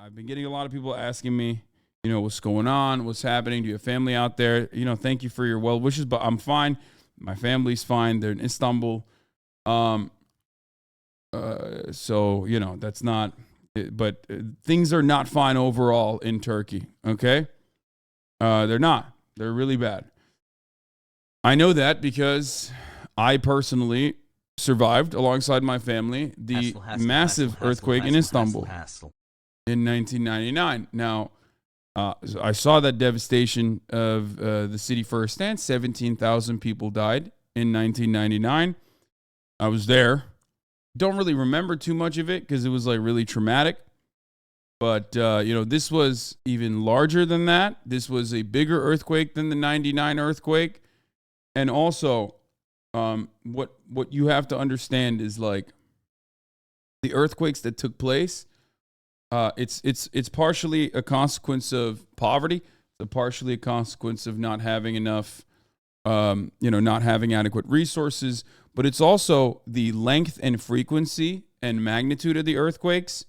I've been getting a lot of people asking me, what's going on, what's happening, do you have family out there? Thank you for your well wishes, but I'm fine. My family's fine. They're in Istanbul. So that's not. But things are not fine overall in Turkey. Okay, they're not. They're really bad. I know that because I personally survived alongside my family the massive earthquake in Istanbul in 1999. Now, so I saw that devastation of the city firsthand. 17,000 people died in 1999. I was there. Don't really remember too much of it because it was like really traumatic. But, this was even larger than that. This was a bigger earthquake than the 99 earthquake. And also, what you have to understand is like the earthquakes that took place. It's partially a consequence of poverty. It's partially a consequence of not having enough, not having adequate resources. But it's also the length and frequency and magnitude of the earthquakes.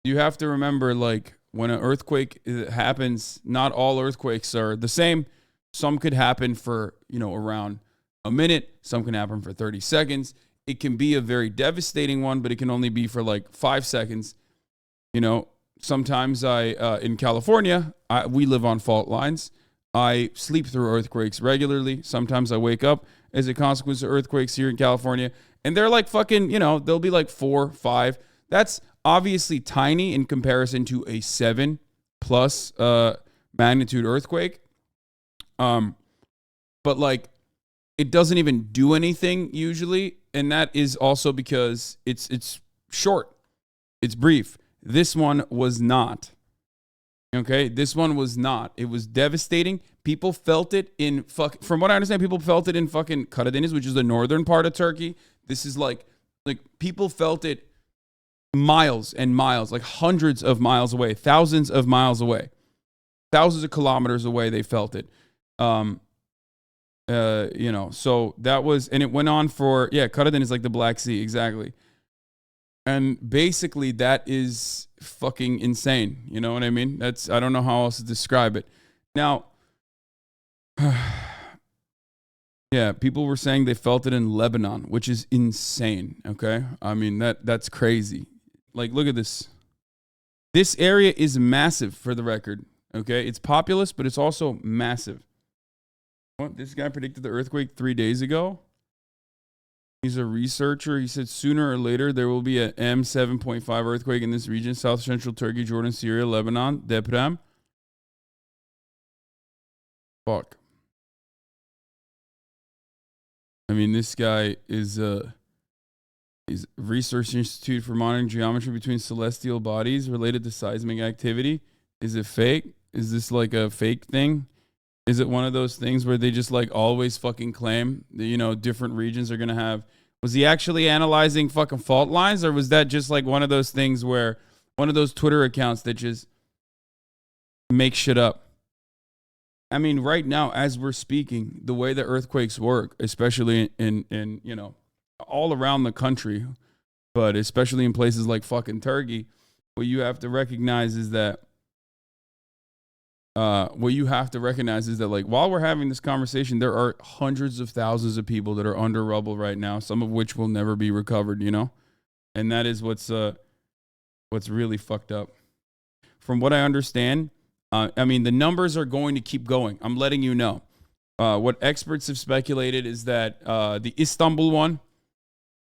You have to remember, like, when an earthquake happens, not all earthquakes are the same. Some could happen for, around a minute. Some can happen for 30 seconds. It can be a very devastating one, but it can only be for like 5 seconds. Sometimes in California, we live on fault lines. I sleep through earthquakes regularly. Sometimes I wake up as a consequence of earthquakes here in California. And they're like fucking, they'll be like 4, 5. That's obviously tiny in comparison to a 7+ magnitude earthquake. But like, it doesn't even do anything usually. And that is also because it's short. It's brief. This one was not. Okay, this one was not. It was devastating. People felt it in from what I understand, people felt it in fucking Karadeniz, which is the northern part of Turkey. This is like people felt it miles and miles, like hundreds of miles away, thousands of miles away, thousands of kilometers away. They felt it. So that was, and it went on for, Karadeniz is like the Black Sea, exactly. And basically that is fucking insane. You know what I mean? I don't know how else to describe it. Now, people were saying they felt it in Lebanon, which is insane. Okay. I mean, that's crazy. Like, look at this. This area is massive, for the record. Okay. It's populous, but it's also massive. What? This guy predicted the earthquake 3 days ago. He's a researcher. He said sooner or later there will be an M7.5 earthquake in this region, South Central Turkey, Jordan, Syria, Lebanon, deprem. Fuck. I mean, this guy is Research Institute for Monitoring Geometry Between Celestial Bodies related to seismic activity. Is it fake? Is this like a fake thing? Is it one of those things where they just like always fucking claim that, different regions are going to have... Was he actually analyzing fucking fault lines, or was that just like one of those things where one of those Twitter accounts that just make shit up? I mean, right now, as we're speaking, the way the earthquakes work, especially in all around the country, but especially in places like fucking Turkey, what you have to recognize is that like, while we're having this conversation, there are hundreds of thousands of people that are under rubble right now, some of which will never be recovered, and that is what's really fucked up. From what I understand, I mean, the numbers are going to keep going. I'm letting you know. What experts have speculated is that the Istanbul one,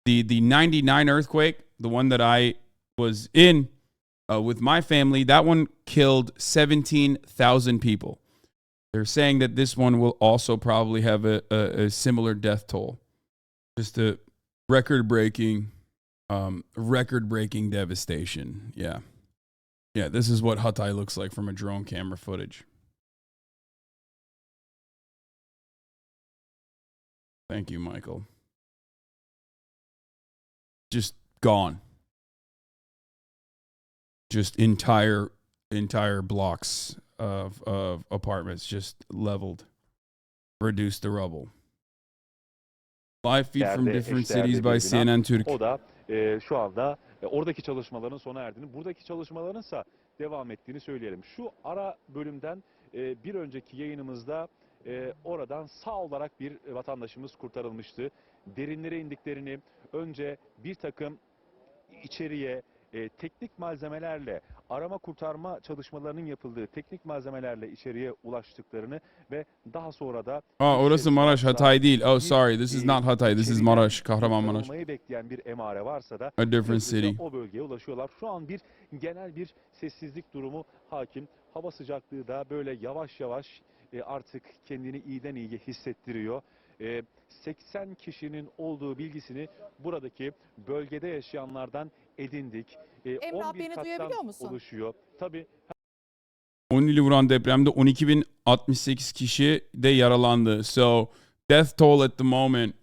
the 99 earthquake, the one that I was in with my family, that one killed 17,000 people. They're saying that this one will also probably have a similar death toll. Just a record-breaking devastation. Yeah. Yeah, this is what Hatay looks like from a drone camera footage. Thank you, Michael. Just gone. Just entire blocks of apartments just leveled, reduced to rubble. Live feed from different cities by CNN Türk. O da şu anda oradaki çalışmaların sona erdiğini, buradaki çalışmaların ise devam ettiğini söyleyelim. Şu ara bölümden bir önceki yayınımızda oradan sağ olarak bir vatandaşımız kurtarılmıştı. Derinlere indiklerini, önce bir takım içeriye teknik malzemelerle, arama kurtarma çalışmalarının yapıldığı teknik malzemelerle içeriye ulaştıklarını ve daha sonra da Orası Maraş, Hatay değil. Oh, sorry, this is not Hatay, this is Maraş, Kahramanmaraş. kurtarılmayı bekleyen bir emare varsa da A different hızlıca city. o bölgeye ulaşıyorlar. Şu an genel bir sessizlik durumu hakim. Hava sıcaklığı da böyle yavaş yavaş artık kendini iyiden iyiye hissettiriyor. 80 kişinin olduğu bilgisini buradaki bölgede yaşayanlardan edindik. Emrah, 11 beni kattan duyabiliyor musun? oluşuyor. Tabii 10 ili vuran depremde 12.068 kişi de yaralandı. So, death toll at the moment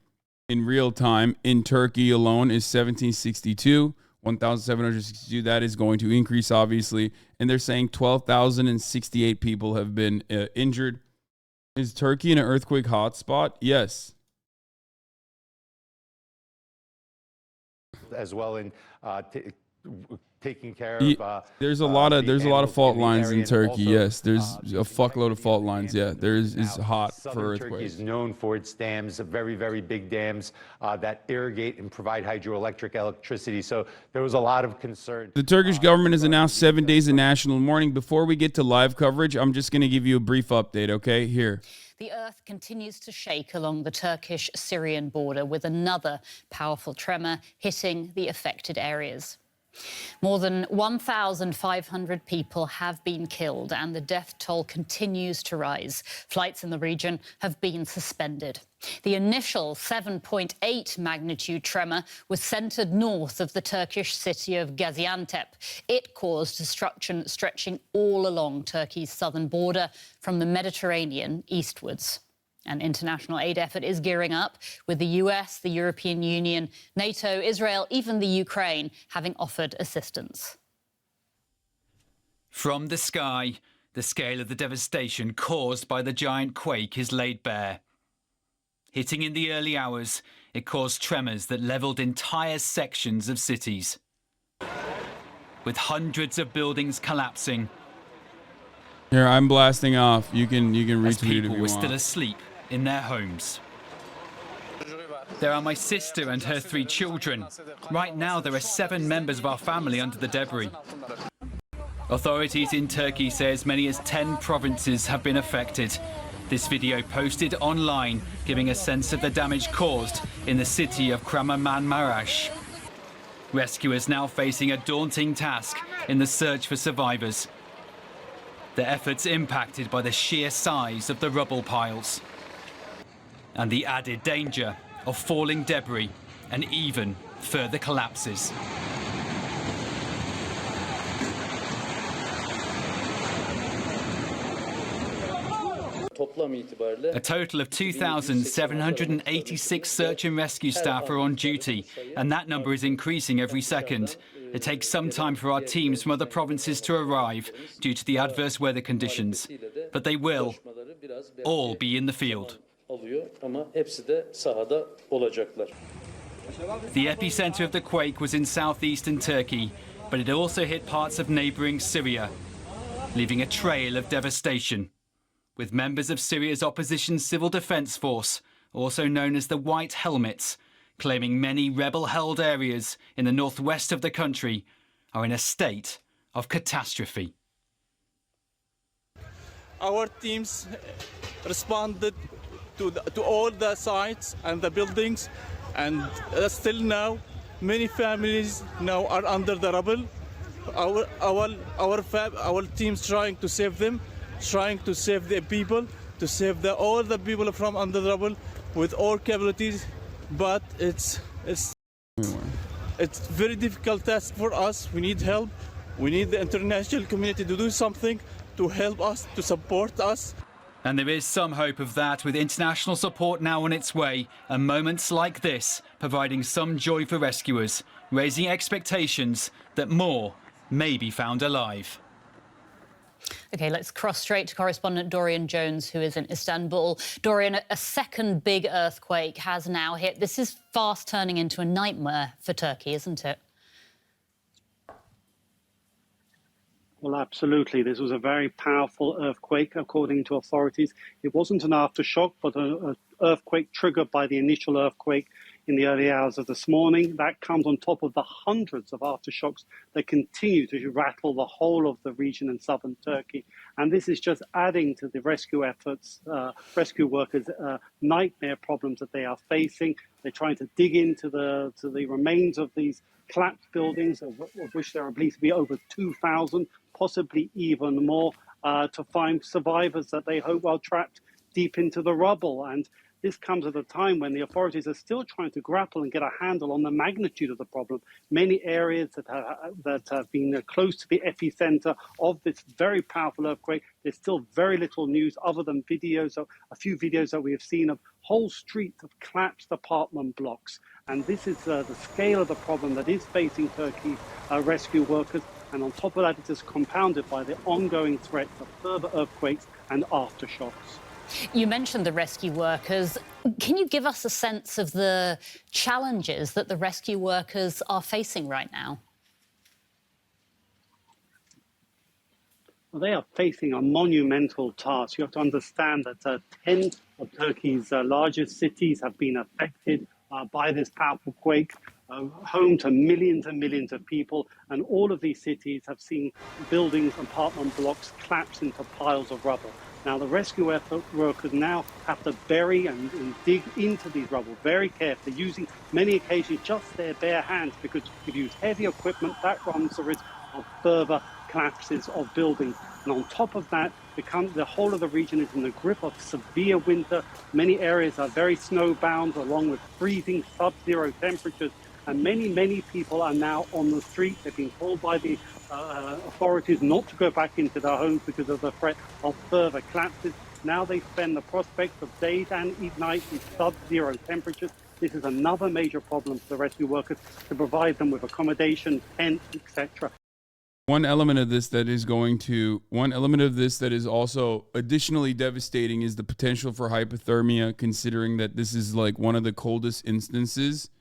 in real time in Turkey alone is 1762. 1,762. That is going to increase, obviously. And they're saying 12,068 people have been injured. Is Turkey an earthquake hotspot? Yes. As well in taking care of there's a lot of fault lines in Turkey. Also, yes, there's a fuckload of fault lines. Yeah, there is hot for earthquakes. Turkey is known for its dams, very, very big dams that irrigate and provide hydroelectric electricity. So there was a lot of concern. The Turkish government has announced 7 days of national mourning. Before we get to live coverage, I'm just going to give you a brief update, okay? Here. The earth continues to shake along the Turkish-Syrian border with another powerful tremor hitting the affected areas. More than 1,500 people have been killed and the death toll continues to rise. Flights in the region have been suspended. The initial 7.8 magnitude tremor was centered north of the Turkish city of Gaziantep. It caused destruction stretching all along Turkey's southern border from the Mediterranean eastwards. An international aid effort is gearing up, with the US, the European Union, NATO, Israel, even the Ukraine having offered assistance. From the sky, the scale of the devastation caused by the giant quake is laid bare. Hitting in the early hours, it caused tremors that levelled entire sections of cities, with hundreds of buildings collapsing. Here, I'm blasting off. You can retweet as it if people you were want. still asleep in their homes. There are my sister and her 3 children. Right now, there are 7 members of our family under the debris. Authorities in Turkey say as many as 10 provinces have been affected. This video posted online, giving a sense of the damage caused in the city of Kahramanmaraş. Rescuers now facing a daunting task in the search for survivors. Their efforts impacted by the sheer size of the rubble piles and the added danger of falling debris and even further collapses. A total of 2,786 search and rescue staff are on duty, and that number is increasing every second. It takes some time for our teams from other provinces to arrive due to the adverse weather conditions, but they will all be in the field. The epicenter of the quake was in southeastern Turkey, but it also hit parts of neighboring Syria, leaving a trail of devastation, with members of Syria's opposition civil defense force, also known as the White Helmets, claiming many rebel-held areas in the northwest of the country are in a state of catastrophe. Our teams responded to all the sites and the buildings, and still now many families now are under the rubble. Our teams trying to save them, trying to save the people, to save all the people from under the rubble with all capabilities, but it's very difficult task for us. We need help. We need the international community to do something to help us, to support us. And there is some hope of that, with international support now on its way, and moments like this providing some joy for rescuers, raising expectations that more may be found alive. OK, let's cross straight to correspondent Dorian Jones, who is in Istanbul. Dorian, a second big earthquake has now hit. This is fast turning into a nightmare for Turkey, isn't it? Well, absolutely. This was a very powerful earthquake, according to authorities. It wasn't an aftershock, but an earthquake triggered by the initial earthquake in the early hours of this morning. That comes on top of the hundreds of aftershocks that continue to rattle the whole of the region in southern Turkey. And this is just adding to the rescue efforts, rescue workers' nightmare problems that they are facing. They're trying to dig into the remains of these collapsed buildings, of which there are believed to be over 2,000, possibly even more, to find survivors that they hope are trapped deep into the rubble. And this comes at a time when the authorities are still trying to grapple and get a handle on the magnitude of the problem. Many areas that have been close to the epicenter of this very powerful earthquake, there's still very little news other than videos, a few videos that we have seen of whole streets of collapsed apartment blocks. And this is the scale of the problem that is facing Turkey's rescue workers. And on top of that, it is compounded by the ongoing threats of further earthquakes and aftershocks. You mentioned the rescue workers. Can you give us a sense of the challenges that the rescue workers are facing right now? Well, they are facing a monumental task. You have to understand that 10 of Turkey's largest cities have been affected by this powerful quake, home to millions and millions of people. And all of these cities have seen buildings, apartment blocks collapse into piles of rubble. Now, the rescue workers now have to bury and dig into these rubble very carefully, using many occasions just their bare hands, because if you use heavy equipment, that runs the risk of further collapses of buildings. And on top of that, the whole of the region is in the grip of severe winter. Many areas are very snowbound, along with freezing sub-zero temperatures. And many people are now on the street. They've been told by the authorities not to go back into their homes because of the threat of further collapses. Now they spend the prospect of days and nights in sub-zero temperatures. This is another major problem for the rescue workers, to provide them with accommodation, tents, etc. One element of this that is also additionally devastating is the potential for hypothermia, considering that this is like one of the coldest instances.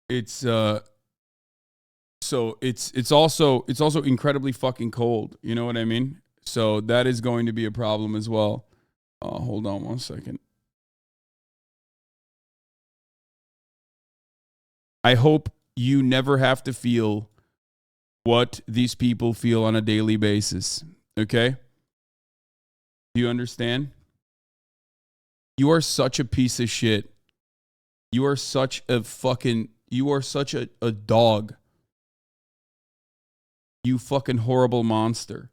It's also incredibly fucking cold. You know what I mean? So that is going to be a problem as well. Hold on one second. I hope you never have to feel what these people feel on a daily basis. Okay? Do you understand? You are such a piece of shit. You are such a dog. You fucking horrible monster.